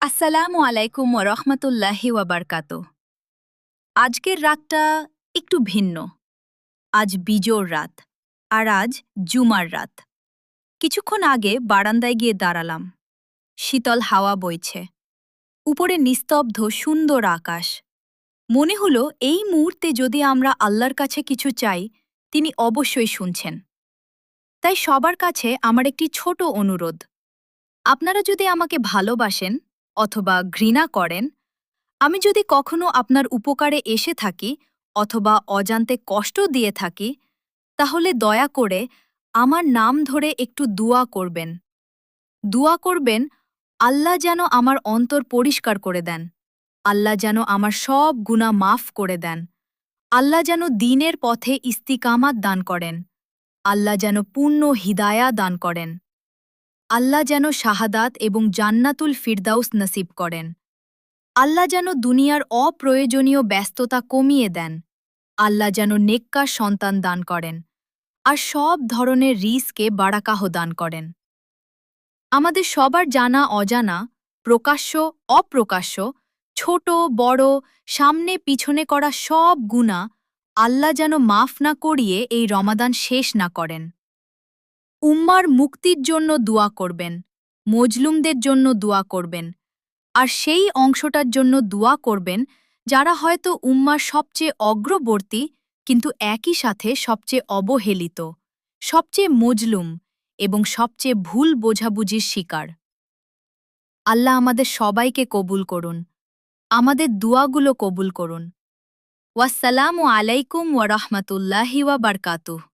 আসসালামু আলাইকুম ওরহমতুল্লাহি ওয়াবারকাত। আজকের রাতটা একটু ভিন্ন। আজ বিজোড় রাত, আর আজ জুমার রাত। কিছুক্ষণ আগে বারান্দায় গিয়ে দাঁড়ালাম। শীতল হাওয়া বইছে, উপরে নিস্তব্ধ সুন্দর আকাশ। মনে হলো এই মুহূর্তে যদি আমরা আল্লাহর কাছে কিছু চাই, তিনি অবশ্যই শুনছেন। তাই সবার কাছে আমার একটি ছোট অনুরোধ, আপনারা যদি আমাকে ভালোবাসেন অথবা ঘৃণা করেন, আমি যদি কখনো আপনার উপকারে এসে থাকি অথবা অজান্তে কষ্ট দিয়ে থাকি, তাহলে দয়া করে আমার নাম ধরে একটু দোয়া করবেন। দোয়া করবেন আল্লাহ যেন আমার অন্তর পরিষ্কার করে দেন, আল্লাহ যেন আমার সব গুনাহ মাফ করে দেন, আল্লাহ যেন দ্বীনের পথে ইস্তিকামাত দান করেন, আল্লাহ যেন পূর্ণ হিদায়া দান করেন, আল্লাহ যেন শাহাদাত এবং জান্নাতুল ফিরদাউস নসিব করেন, আল্লাহ যেন দুনিয়ার অপ্রয়োজনীয় ব্যস্ততা কমিয়ে দেন, আল্লাহ যেন নেককার সন্তান দান করেন, আর সব ধরনের রিজকে বারাকাহ দান করেন। আমাদের সবার জানা অজানা, প্রকাশ্য অপ্রকাশ্য, ছোট বড়, সামনে পিছনে করা সব গুনাহ আল্লাহ যেন মাফ না করিয়ে এই রমাদান শেষ না করেন। উম্মার মুক্তির জন্য দোয়া করবেন, মজলুমদের জন্য দোয়া করবেন, আর সেই অংশটার জন্য দোয়া করবেন যারা হয়তো উম্মার সবচেয়ে অগ্রবর্তী কিন্তু একই সাথে সবচেয়ে অবহেলিত, সবচেয়ে মজলুম এবং সবচেয়ে ভুল বোঝাবুঝির শিকার। আল্লাহ আমাদের সবাইকে কবুল করুন, আমাদের দুয়াগুলো কবুল করুন। ওয়াসসালামু আলাইকুম ওয়া রাহমাতুল্লাহি ওয়া বারকাতুহু।